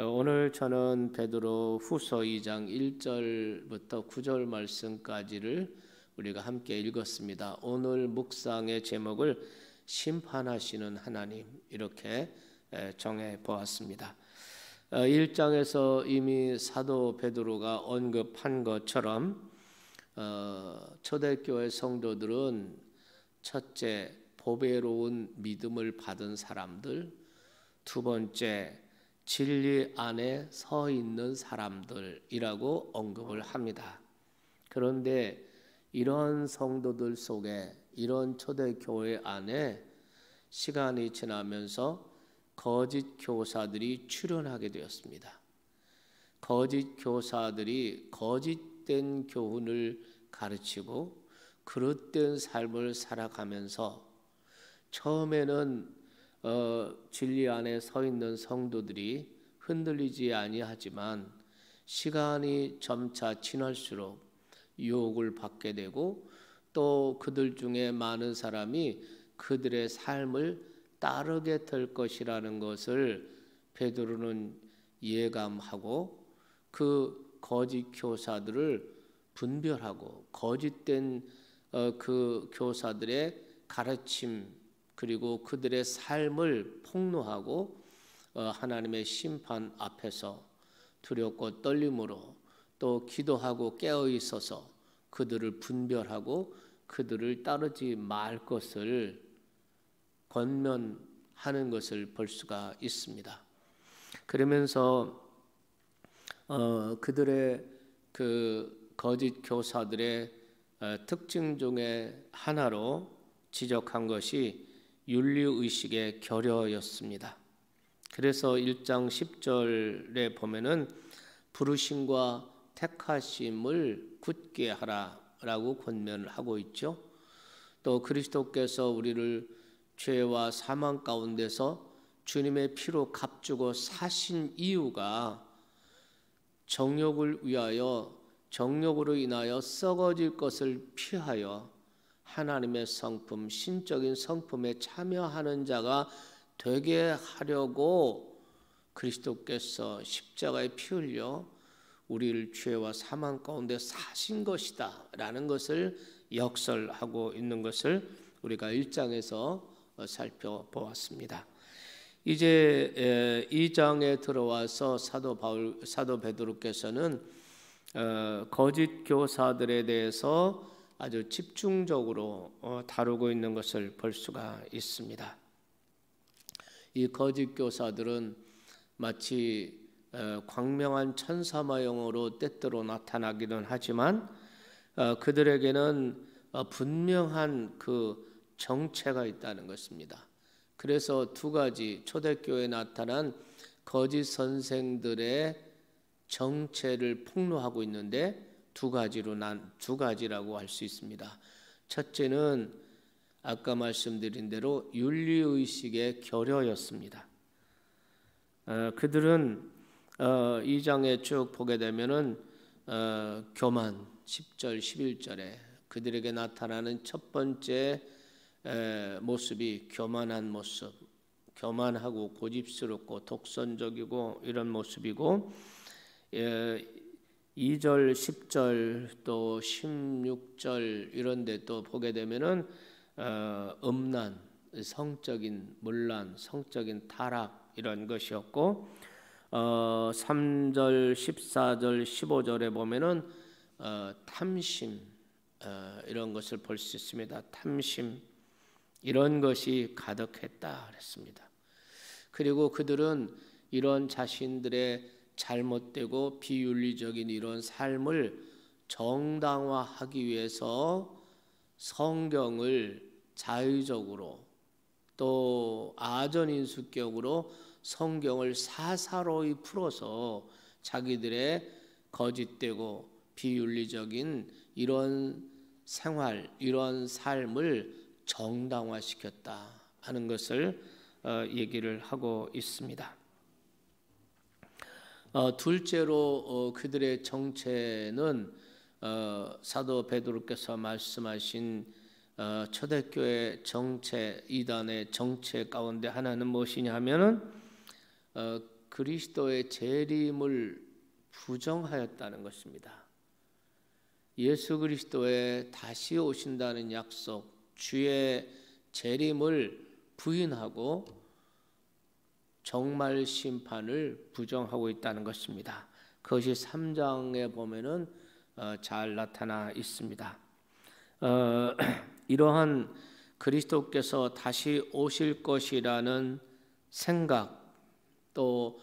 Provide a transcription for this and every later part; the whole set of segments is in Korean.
오늘 저는 베드로 후서 2장 1절부터 9절 말씀까지를 우리가 함께 읽었습니다. 오늘 묵상의 제목을 심판하시는 하나님 이렇게 정해 보았습니다. 1장에서 이미 사도 베드로가 언급한 것처럼 초대교회 성도들은 첫째 보배로운 믿음을 받은 사람들, 두 번째 진리 안에 서 있는 사람들이라고 언급을 합니다. 그런데 이런 성도들 속에, 이런 초대교회 안에 시간이 지나면서 거짓 교사들이 출현하게 되었습니다. 거짓 교사들이 거짓된 교훈을 가르치고 그릇된 삶을 살아가면서 처음에는 진리 안에 서 있는 성도들이 흔들리지 아니하지만 시간이 점차 지날수록 유혹을 받게 되고 또 그들 중에 많은 사람이 그들의 삶을 따르게 될 것이라는 것을 베드로는 예감하고 그 거짓 교사들을 분별하고 거짓된 그 교사들의 가르침 그리고 그들의 삶을 폭로하고 하나님의 심판 앞에서 두렵고 떨림으로 또 기도하고 깨어 있어서 그들을 분별하고 그들을 따르지 말 것을 권면하는 것을 볼 수가 있습니다. 그러면서 그들의 그 거짓 교사들의 특징 중에 하나로 지적한 것이 윤리의식의 결여였습니다. 그래서 1장 10절에 보면은 부르심과 택하심을 굳게 하라라고 권면을 하고 있죠. 또 그리스도께서 우리를 죄와 사망 가운데서 주님의 피로 값주고 사신 이유가 정욕을 위하여 정욕으로 인하여 썩어질 것을 피하여 하나님의 성품, 신적인 성품에 참여하는 자가 되게 하려고 그리스도께서 십자가에 피 흘려 우리를 죄와 사망 가운데 사신 것이다 라는 것을 역설하고 있는 것을 우리가 1장에서 살펴보았습니다. 이제 2장에 들어와서 사도 베드로께서는 거짓 교사들에 대해서 아주 집중적으로 다루고 있는 것을 볼 수가 있습니다. 이 거짓 교사들은 마치 광명한 천사마형으로 때때로 나타나기는 하지만 그들에게는 분명한 그 정체가 있다는 것입니다. 그래서 두 가지 초대교회에 나타난 거짓 선생들의 정체를 폭로하고 있는데 두 가지라고 할 수 있습니다. 첫째는 아까 말씀드린 대로 윤리의식의 결여였습니다. 그들은 2장에 쭉 보게 되면은 교만 10절 11절에 그들에게 나타나는 첫 번째 모습이 교만한 모습, 교만하고 고집스럽고 독선적이고 이런 모습이고 2절, 10절 또 16절 이런 데 또 보게 되면은 음란, 성적인 문란, 성적인 타락 이런 것이었고 3절, 14절, 15절에 보면은 탐심 이런 것을 볼 수 있습니다. 탐심 이런 것이 가득했다 그랬습니다. 그리고 그들은 이런 자신들의 잘못되고 비윤리적인 이런 삶을 정당화하기 위해서 성경을 자의적으로 또 아전인수격으로 성경을 사사로이 풀어서 자기들의 거짓되고 비윤리적인 이런 생활, 이런 삶을 정당화시켰다 하는 것을 얘기를 하고 있습니다. 둘째로 그들의 정체는 사도 베드로께서 말씀하신 초대교회 정체, 이단의 정체 가운데 하나는 무엇이냐 하면은 그리스도의 재림을 부정하였다는 것입니다. 예수 그리스도의 다시 오신다는 약속, 주의 재림을 부인하고 정말 심판을 부정하고 있다는 것입니다. 그것이 3장에 보면은 잘 나타나 있습니다. 이러한 그리스도께서 다시 오실 것이라는 생각, 또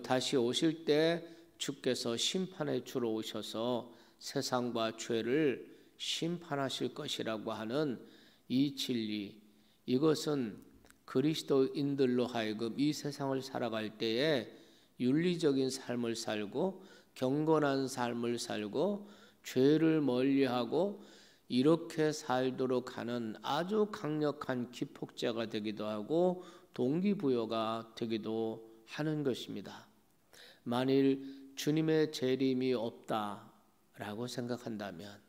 다시 오실 때 주께서 심판의 주로 오셔서 세상과 죄를 심판하실 것이라고 하는 이 진리, 이것은 그리스도인들로 하여금 이 세상을 살아갈 때에 윤리적인 삶을 살고 경건한 삶을 살고 죄를 멀리하고 이렇게 살도록 하는 아주 강력한 기폭제가 되기도 하고 동기부여가 되기도 하는 것입니다. 만일 주님의 재림이 없다라고 생각한다면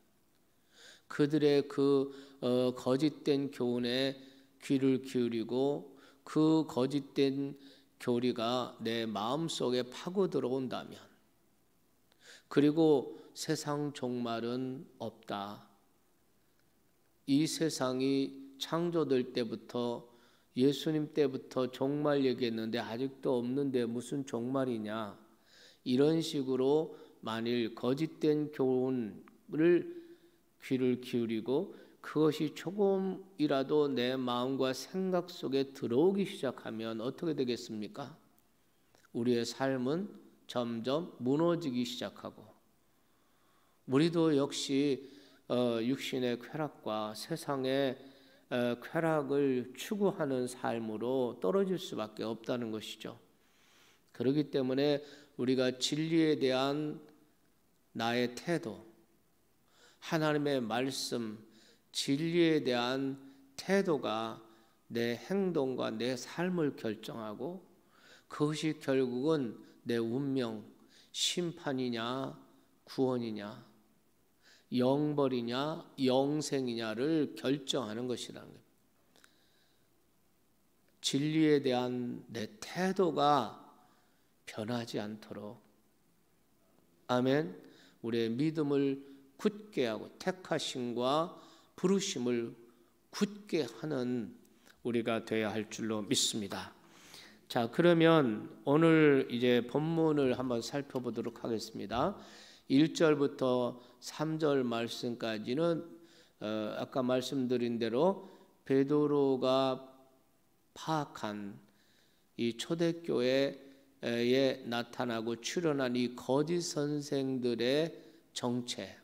그들의 그 거짓된 교훈에 귀를 기울이고 그 거짓된 교리가 내 마음속에 파고 들어온다면, 그리고 세상 종말은 없다, 이 세상이 창조될 때부터 예수님 때부터 종말 얘기했는데 아직도 없는데 무슨 종말이냐, 이런 식으로 만일 거짓된 교훈을 귀를 기울이고 그것이 조금이라도 내 마음과 생각 속에 들어오기 시작하면 어떻게 되겠습니까? 우리의 삶은 점점 무너지기 시작하고 우리도 역시 육신의 쾌락과 세상의 쾌락을 추구하는 삶으로 떨어질 수밖에 없다는 것이죠. 그렇기 때문에 우리가 진리에 대한 나의 태도, 하나님의 말씀, 진리에 대한 태도가 내 행동과 내 삶을 결정하고 그것이 결국은 내 운명, 심판이냐 구원이냐 영벌이냐 영생이냐를 결정하는 것이라는 겁니다. 진리에 대한 내 태도가 변하지 않도록, 아멘, 우리의 믿음을 굳게 하고 택하심과 부르심을 굳게 하는 우리가 되어야 할 줄로 믿습니다. 자, 그러면 오늘 이제 본문을 한번 살펴보도록 하겠습니다. 1절부터 3절 말씀까지는 아까 말씀드린 대로 베드로가 파악한 이 초대교회에 나타나고 출현한 이 거짓 선생들의 정체,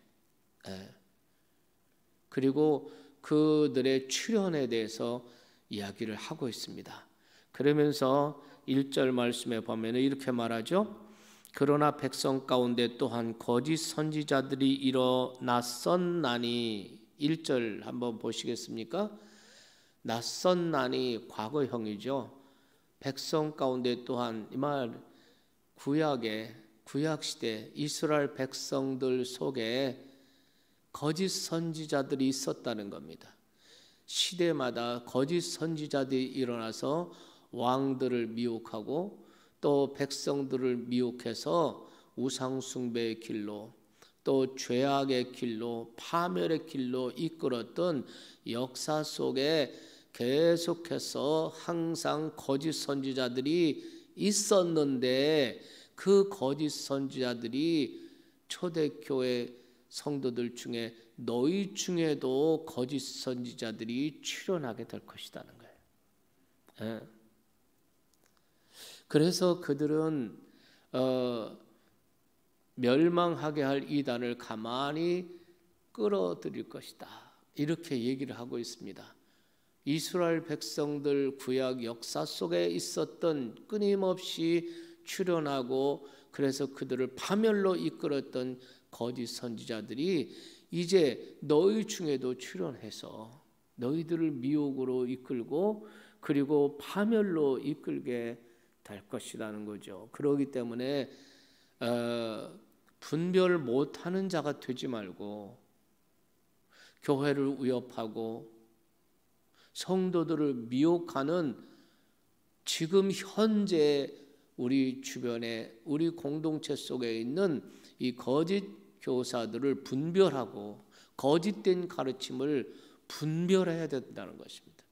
그리고 그들의 출현에 대해서 이야기를 하고 있습니다. 그러면서 1절 말씀에 보면 이렇게 말하죠. 그러나 백성 가운데 또한 거짓 선지자들이 일어났었나니, 1절 한번 보시겠습니까? 낯선나니 과거형이죠. 백성 가운데 또한, 이 말 구약시대 이스라엘 백성들 속에 거짓 선지자들이 있었다는 겁니다. 시대마다 거짓 선지자들이 일어나서 왕들을 미혹하고 또 백성들을 미혹해서 우상 숭배의 길로 또 죄악의 길로 파멸의 길로 이끌었던 역사 속에 계속해서 항상 거짓 선지자들이 있었는데 그 거짓 선지자들이 초대교회 성도들 중에 너희 중에도 거짓 선지자들이 출현하게 될 것이라는 거예요. 그래서 그들은 멸망하게 할 이단을 가만히 끌어들일 것이다, 이렇게 얘기를 하고 있습니다. 이스라엘 백성들 구약 역사 속에 있었던 끊임없이 출현하고 그래서 그들을 파멸로 이끌었던 거짓 선지자들이 이제 너희 중에도 출현해서 너희들을 미혹으로 이끌고 그리고 파멸로 이끌게 될 것이라는 거죠. 그렇기 때문에 분별 못하는 자가 되지 말고 교회를 위협하고 성도들을 미혹하는 지금 현재 우리 주변에 우리 공동체 속에 있는 이 거짓 교사들을 분별하고 거짓된 가르침을 분별해야 된다는 것입니다.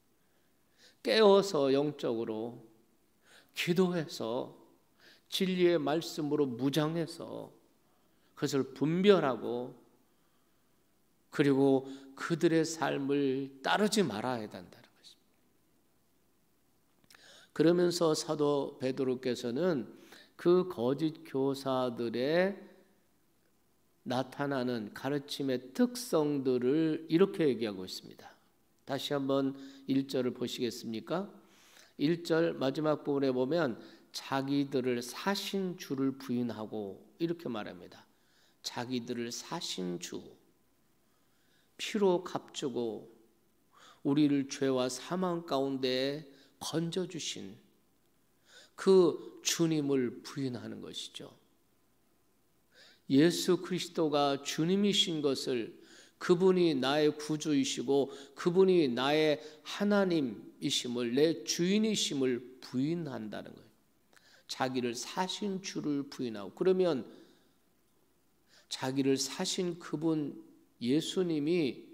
깨어서 영적으로 기도해서 진리의 말씀으로 무장해서 그것을 분별하고 그리고 그들의 삶을 따르지 말아야 된다는 것입니다. 그러면서 사도 베드로께서는 그 거짓 교사들의 나타나는 가르침의 특성들을 이렇게 얘기하고 있습니다. 다시 한번 1절을 보시겠습니까? 1절 마지막 부분에 보면 자기들을 사신 주를 부인하고 이렇게 말합니다. 자기들을 사신 주, 피로 값주고 우리를 죄와 사망 가운데 건져주신 그 주님을 부인하는 것이죠. 예수 그리스도가 주님이신 것을, 그분이 나의 구주이시고 그분이 나의 하나님이심을, 내 주인이심을 부인한다는 거예요. 자기를 사신 주를 부인하고, 그러면 자기를 사신 그분 예수님이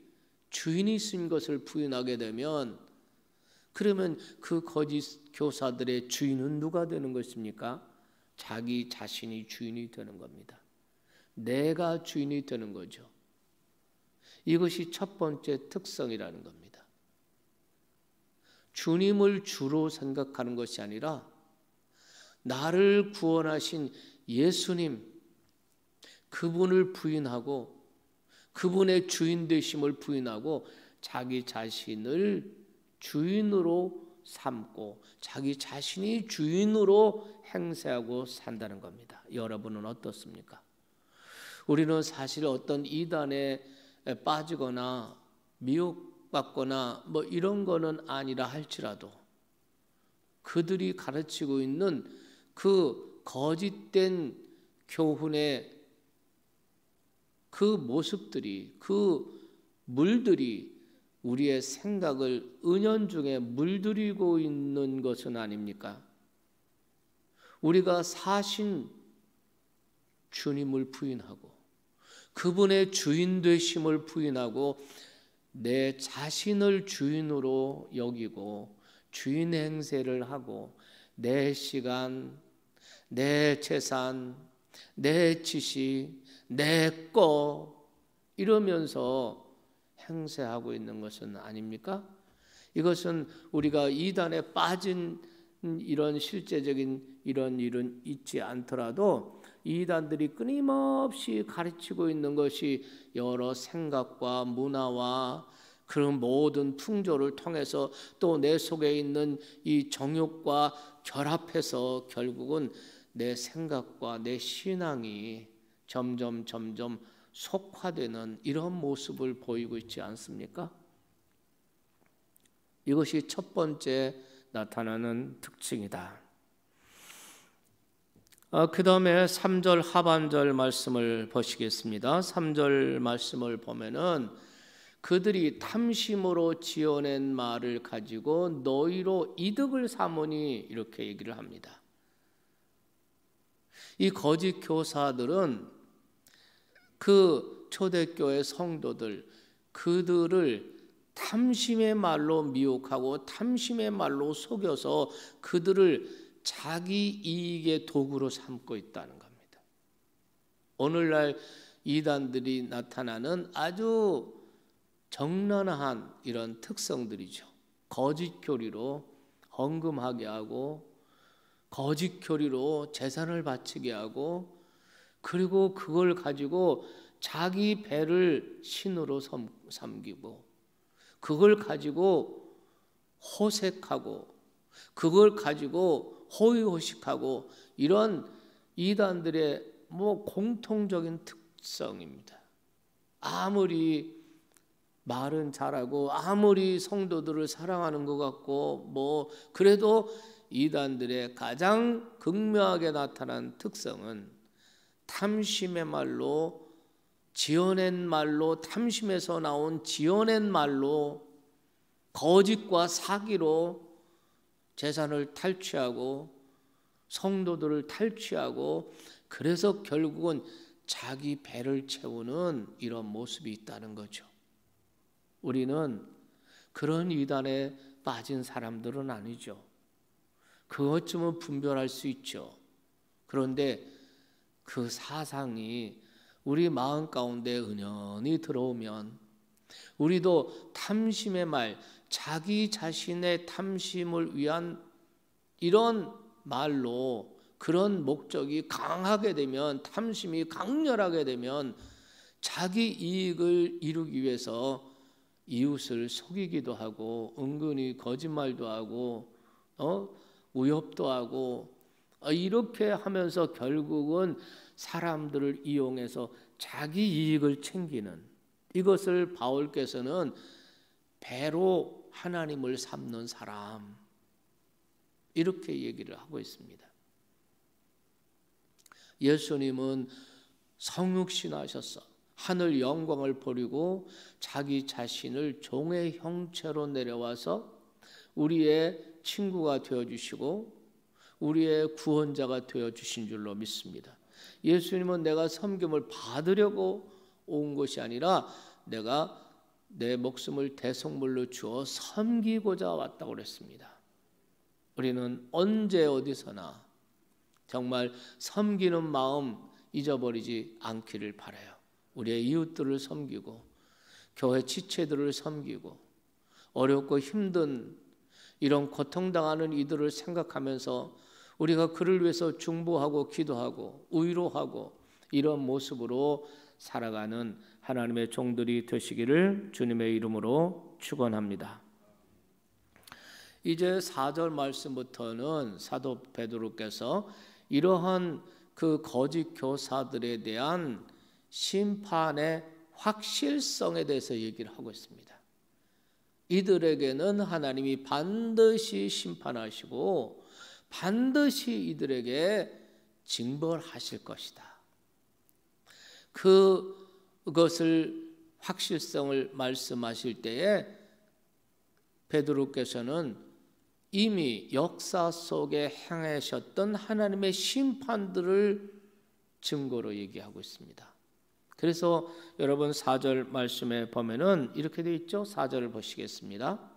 주인이신 것을 부인하게 되면, 그러면 그 거짓 교사들의 주인은 누가 되는 것입니까? 자기 자신이 주인이 되는 겁니다. 내가 주인이 되는 거죠. 이것이 첫 번째 특성이라는 겁니다. 주님을 주로 생각하는 것이 아니라 나를 구원하신 예수님, 그분을 부인하고 그분의 주인 되심을 부인하고 자기 자신을 주인으로 삼고 자기 자신이 주인으로 행세하고 산다는 겁니다. 여러분은 어떻습니까? 우리는 사실 어떤 이단에 빠지거나 미혹받거나 뭐 이런 거는 아니라 할지라도 그들이 가르치고 있는 그 거짓된 교훈의 그 모습들이, 그 물들이 우리의 생각을 은연중에 물들이고 있는 것은 아닙니까? 우리가 사신 주님을 부인하고 그분의 주인 되심을 부인하고 내 자신을 주인으로 여기고 주인 행세를 하고 내 시간, 내 재산, 내 지식, 내 거 이러면서 행세하고 있는 것은 아닙니까? 이것은 우리가 이단에 빠진 이런 실제적인 이런 일은 있지 않더라도 이단들이 끊임없이 가르치고 있는 것이 여러 생각과 문화와 그런 모든 풍조를 통해서 또 내 속에 있는 이 정욕과 결합해서 결국은 내 생각과 내 신앙이 점점 속화되는 이런 모습을 보이고 있지 않습니까? 이것이 첫 번째 나타나는 특징이다. 그 다음에 3절 하반절 말씀을 보시겠습니다. 3절 말씀을 보면은 그들이 탐심으로 지어낸 말을 가지고 너희로 이득을 삼으니 이렇게 얘기를 합니다. 이 거짓 교사들은 그 초대교회 성도들, 그들을 탐심의 말로 미혹하고 탐심의 말로 속여서 그들을 자기 이익의 도구로 삼고 있다는 겁니다. 오늘날 이단들이 나타나는 아주 적나라한 이런 특성들이죠. 거짓 교리로 헌금하게 하고 거짓 교리로 재산을 바치게 하고 그리고 그걸 가지고 자기 배를 신으로 삼기고 그걸 가지고 호색하고 그걸 가지고 호의호식하고 이런 이단들의 공통적인 특성입니다. 아무리 말은 잘하고 아무리 성도들을 사랑하는 것 같고 그래도 이단들의 가장 극명하게 나타난 특성은 탐심의 말로 지어낸 말로 탐심에서 나온 지어낸 말로 거짓과 사기로 재산을 탈취하고 성도들을 탈취하고 그래서 결국은 자기 배를 채우는 이런 모습이 있다는 거죠. 우리는 그런 이단에 빠진 사람들은 아니죠. 그것쯤은 분별할 수 있죠. 그런데 그 사상이 우리 마음 가운데 은연히 들어오면 우리도 탐심의 말, 자기 자신의 탐심을 위한 이런 말로 그런 목적이 강하게 되면, 탐심이 강렬하게 되면 자기 이익을 이루기 위해서 이웃을 속이기도 하고 은근히 거짓말도 하고 우협도 하고 이렇게 하면서 결국은 사람들을 이용해서 자기 이익을 챙기는, 이것을 바울께서는 배로 하나님을 삼는 사람, 이렇게 얘기를 하고 있습니다. 예수님은 성육신하셨어. 하늘 영광을 버리고 자기 자신을 종의 형체로 내려와서 우리의 친구가 되어주시고 우리의 구원자가 되어주신 줄로 믿습니다. 예수님은 내가 섬김을 받으려고 온 것이 아니라 내가 내 목숨을 대속물로 주어 섬기고자 왔다고 그랬습니다. 우리는 언제 어디서나 정말 섬기는 마음 잊어버리지 않기를 바라요. 우리의 이웃들을 섬기고 교회 지체들을 섬기고 어렵고 힘든 이런 고통당하는 이들을 생각하면서 우리가 그를 위해서 중보하고 기도하고 위로하고 이런 모습으로 살아가는 하나님의 종들이 되시기를 주님의 이름으로 축원합니다. 이제 4절 말씀부터는 사도 베드로께서 이러한 그 거짓 교사들에 대한 심판의 확실성에 대해서 얘기를 하고 있습니다. 이들에게는 하나님이 반드시 심판하시고 반드시 이들에게 징벌하실 것이다. 그것을 확실성을 말씀하실 때에 베드로께서는 이미 역사 속에 행하셨던 하나님의 심판들을 증거로 얘기하고 있습니다. 그래서 여러분 4절 말씀에 보면은 이렇게 되어 있죠. 4절을 보시겠습니다.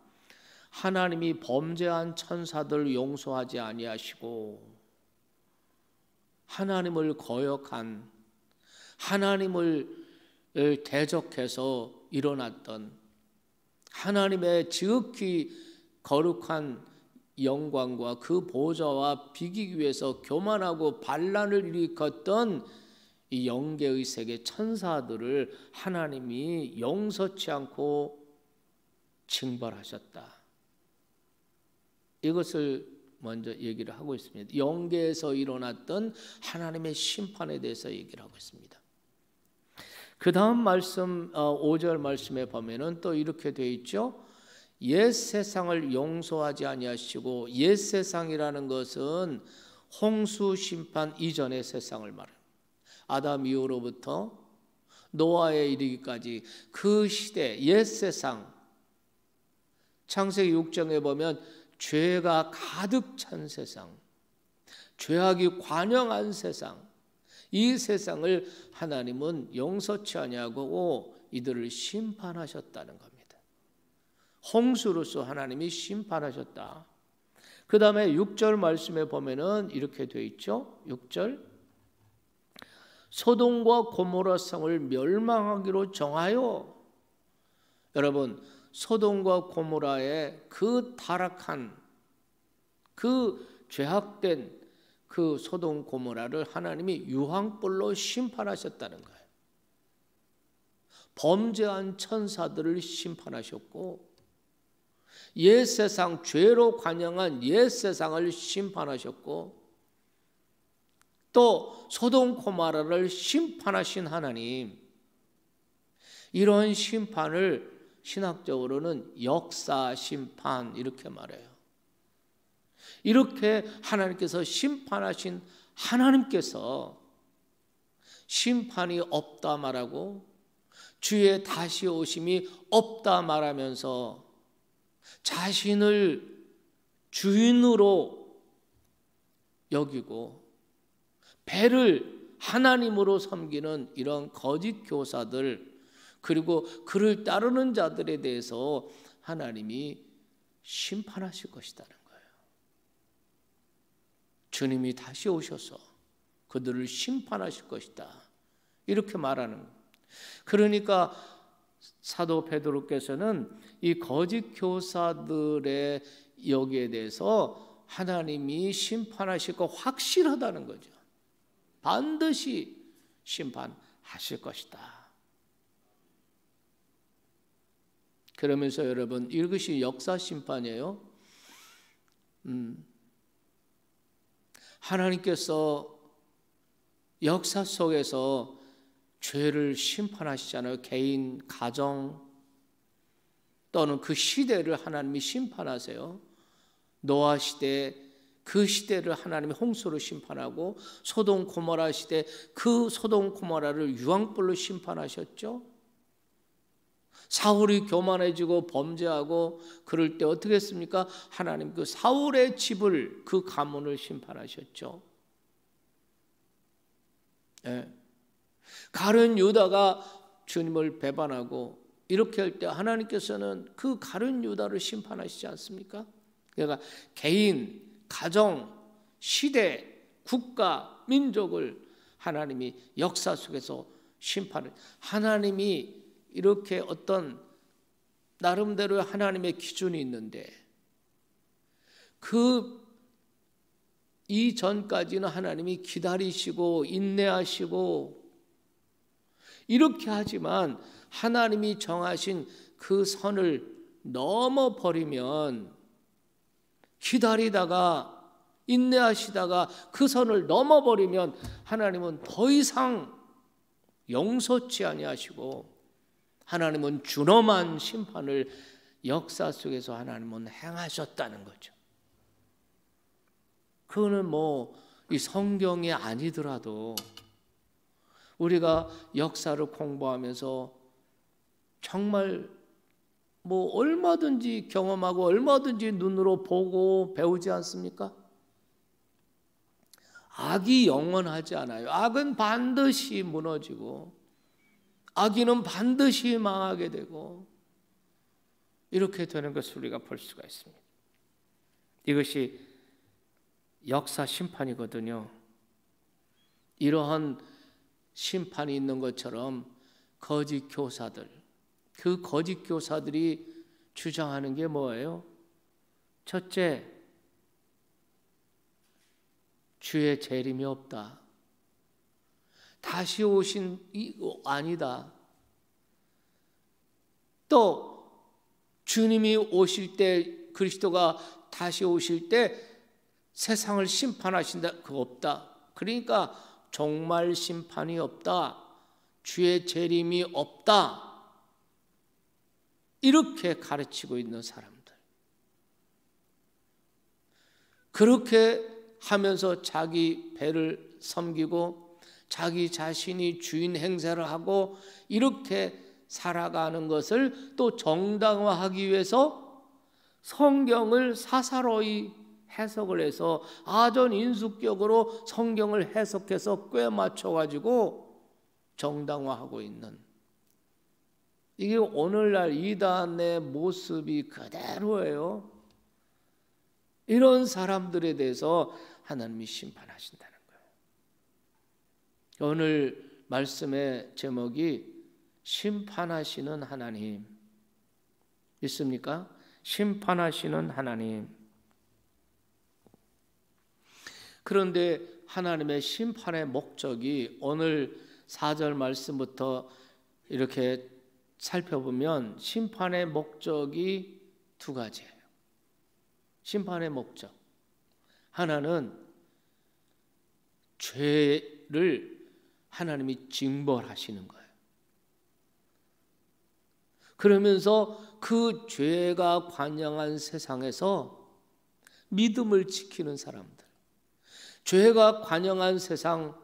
하나님이 범죄한 천사들을 용서하지 아니하시고 하나님을 거역한, 하나님을 대적해서 일어났던 하나님의 지극히 거룩한 영광과 그 보좌와 비기기 위해서 교만하고 반란을 일으켰던 이 영계의 세계 천사들을 하나님이 용서치 않고 징벌하셨다. 이것을 먼저 얘기를 하고 있습니다. 영계에서 일어났던 하나님의 심판에 대해서 얘기를 하고 있습니다. 그 다음 말씀 5절 말씀에 보면은 또 이렇게 되어 있죠. 옛 세상을 용서하지 아니하시고, 옛 세상이라는 것은 홍수 심판 이전의 세상을 말해요. 아담 이후로부터 노아에 이르기까지 그 시대 옛 세상, 창세기 6장에 보면 죄가 가득 찬 세상, 죄악이 관영한 세상, 이 세상을 하나님은 용서치 아니하고 이들을 심판하셨다는 겁니다. 홍수로서 하나님이 심판하셨다. 그 다음에 6절 말씀에 보면은 이렇게 되어 있죠. 6절 소돔과 고모라 성을 멸망하기로 정하여. 여러분, 소돔과 고모라의 그 타락한, 그 죄악된 그 소돔 고모라를 하나님이 유황불로 심판하셨다는 거예요. 범죄한 천사들을 심판하셨고 옛 세상, 죄로 관영한 옛 세상을 심판하셨고 또 소돔 고모라를 심판하신 하나님, 이런 심판을 신학적으로는 역사 심판 이렇게 말해요. 이렇게 하나님께서 심판하신 하나님께서 심판이 없다 말하고 주의 다시 오심이 없다 말하면서 자신을 주인으로 여기고 배를 하나님으로 섬기는 이런 거짓 교사들, 그리고 그를 따르는 자들에 대해서 하나님이 심판하실 것이라는 거예요. 주님이 다시 오셔서 그들을 심판하실 것이다, 이렇게 말하는 거예요. 그러니까 사도 베드로께서는 이 거짓 교사들의 여기에 대해서 하나님이 심판하실 거 확실하다는 거죠. 반드시 심판하실 것이다. 그러면서 여러분, 이것이 역사 심판이에요. 하나님께서 역사 속에서 죄를 심판하시잖아요. 개인, 가정 또는 그 시대를 하나님이 심판하세요. 노아 시대, 그 시대를 하나님이 홍수로 심판하고, 소돔 고모라 시대, 그 소돔 고모라를 유황불로 심판하셨죠. 사울이 교만해지고 범죄하고 그럴 때 어떻게 했습니까? 하나님 그 사울의 집을, 그 가문을 심판하셨죠. 네. 가룟 유다가 주님을 배반하고 이렇게 할 때 하나님께서는 그 가룟 유다를 심판하시지 않습니까? 그러니까 개인, 가정, 시대, 국가, 민족을 하나님이 역사 속에서 심판을, 하나님이 이렇게 어떤 나름대로 하나님의 기준이 있는데, 그 이전까지는 하나님이 기다리시고 인내하시고 이렇게 하지만 하나님이 정하신 그 선을 넘어버리면, 기다리다가 인내하시다가 그 선을 넘어버리면 하나님은 더 이상 용서치 아니하시고, 하나님은 준엄한 심판을 역사 속에서 하나님은 행하셨다는 거죠. 그거는 이 성경이 아니더라도 우리가 역사를 공부하면서 정말 얼마든지 경험하고 얼마든지 눈으로 보고 배우지 않습니까? 악이 영원하지 않아요. 악은 반드시 무너지고 악인은 반드시 망하게 되고 이렇게 되는 것을 우리가 볼 수가 있습니다. 이것이 역사 심판이거든요. 이러한 심판이 있는 것처럼 거짓 교사들, 그 거짓 교사들이 주장하는 게 뭐예요? 첫째, 주의 재림이 없다. 다시 오신 아니다. 또 주님이 오실 때, 그리스도가 다시 오실 때 세상을 심판하신다. 그거 없다. 그러니까 종말 심판이 없다. 주의 재림이 없다. 이렇게 가르치고 있는 사람들. 그렇게 하면서 자기 배를 섬기고 자기 자신이 주인 행세를 하고 이렇게 살아가는 것을 또 정당화하기 위해서 성경을 사사로이 해석을 해서 아전인수격으로 성경을 해석해서 꽤 맞춰가지고 정당화하고 있는, 이게 오늘날 이단의 모습이 그대로예요. 이런 사람들에 대해서 하나님이 심판하신다는 거예요. 오늘 말씀의 제목이 심판하시는 하나님. 있습니까? 심판하시는 하나님. 그런데 하나님의 심판의 목적이 오늘 4절 말씀부터 이렇게 살펴보면 심판의 목적이 두 가지예요. 심판의 목적. 하나는 죄를 하나님이 징벌하시는 거예요. 그러면서 그 죄가 관영한 세상에서 믿음을 지키는 사람들, 죄가 관영한 세상,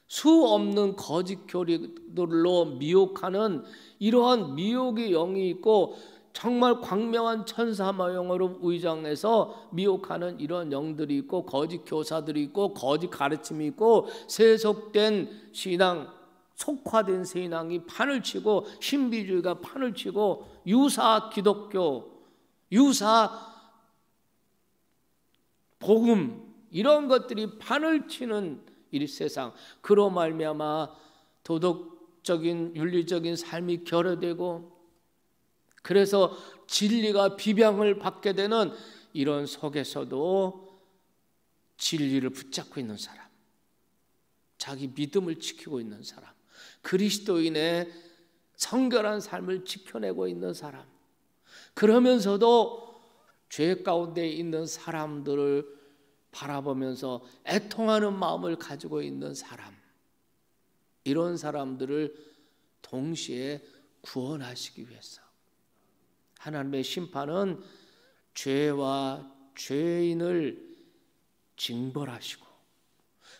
수 없는 거짓 교리들로 미혹하는 이러한 미혹의 영이 있고 정말 광명한 천사 모형으로 위장해서 미혹하는 이런 영들이 있고, 거짓 교사들이 있고, 거짓 가르침이 있고, 세속된 신앙, 속화된 신앙이 판을 치고, 신비주의가 판을 치고, 유사 기독교, 유사 복음, 이런 것들이 판을 치는 이 세상, 그로 말미암아 도덕적인 윤리적인 삶이 결여되고, 그래서 진리가 비방을 받게 되는 이런 속에서도 진리를 붙잡고 있는 사람, 자기 믿음을 지키고 있는 사람, 그리스도인의 성결한 삶을 지켜내고 있는 사람, 그러면서도 죄 가운데 있는 사람들을 바라보면서 애통하는 마음을 가지고 있는 사람, 이런 사람들을 동시에 구원하시기 위해서 하나님의 심판은 죄와 죄인을 징벌하시고,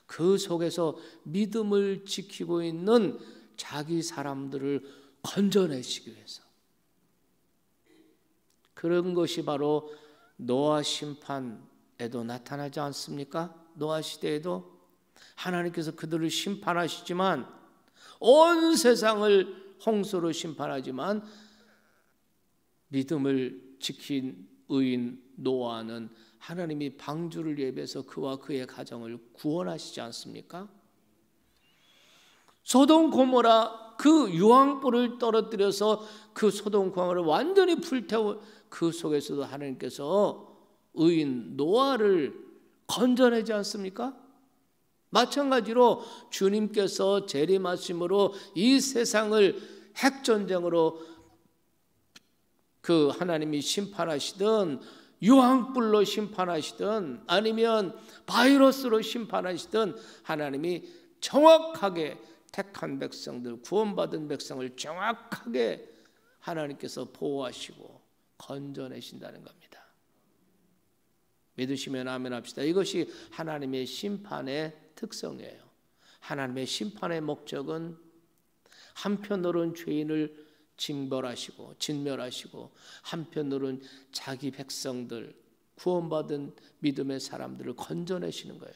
그 속에서 믿음을 지키고 있는 자기 사람들을 건져내시기 위해서, 그런 것이 바로 노아 심판에도 나타나지 않습니까? 노아 시대에도 하나님께서 그들을 심판하시지만, 온 세상을 홍수로 심판하지만, 믿음을 지킨 의인 노아는 하나님이 방주를 예비해서 그와 그의 가정을 구원하시지 않습니까? 소돔 고모라 그 유황불을 떨어뜨려서 그 소돔 고모라를 완전히 불태워, 그 속에서도 하나님께서 의인 노아를 건져내지 않습니까? 마찬가지로 주님께서 재림하심으로 이 세상을 핵전쟁으로 그 하나님이 심판하시든, 유황불로 심판하시든, 아니면 바이러스로 심판하시든, 하나님이 정확하게 택한 백성들, 구원받은 백성을 정확하게 하나님께서 보호하시고 건져내신다는 겁니다. 믿으시면 아멘 합시다. 이것이 하나님의 심판의 특성이에요. 하나님의 심판의 목적은 한편으로는 죄인을 징벌하시고 진멸하시고, 한편으로는 자기 백성들, 구원받은 믿음의 사람들을 건져내시는 거예요.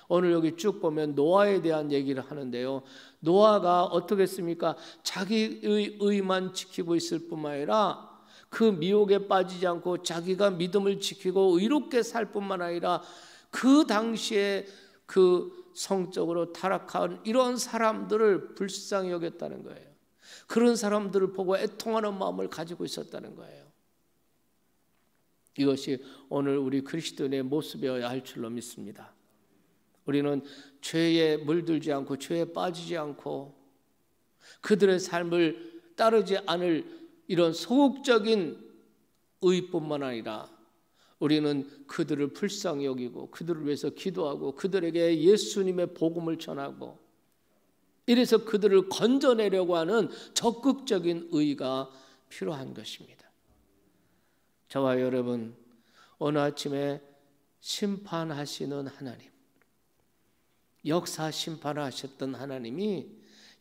오늘 여기 쭉 보면 노아에 대한 얘기를 하는데요, 노아가 어떻게 했습니까? 자기의 의만 지키고 있을 뿐만 아니라 그 미혹에 빠지지 않고 자기가 믿음을 지키고 의롭게 살 뿐만 아니라, 그 당시에 그 성적으로 타락한 이런 사람들을 불쌍히 여겼다는 거예요. 그런 사람들을 보고 애통하는 마음을 가지고 있었다는 거예요. 이것이 오늘 우리 그리스도인의 모습이어야 할 줄로 믿습니다. 우리는 죄에 물들지 않고 죄에 빠지지 않고 그들의 삶을 따르지 않을 이런 소극적인 의뿐만 아니라, 우리는 그들을 불쌍히 여기고 그들을 위해서 기도하고 그들에게 예수님의 복음을 전하고, 이래서 그들을 건져내려고 하는 적극적인 의가 필요한 것입니다. 저와 여러분, 오늘 아침에 심판하시는 하나님, 역사 심판하셨던 하나님이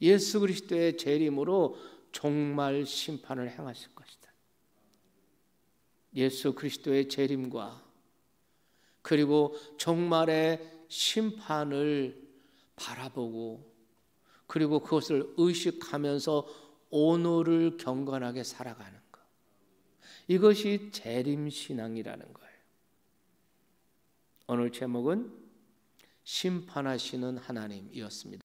예수 그리스도의 재림으로 종말 심판을 행하실 것이다. 예수 그리스도의 재림과 그리고 종말의 심판을 바라보고, 그리고 그것을 의식하면서 오늘을 경건하게 살아가는 것, 이것이 재림신앙이라는 거예요. 오늘 제목은 심판하시는 하나님이었습니다.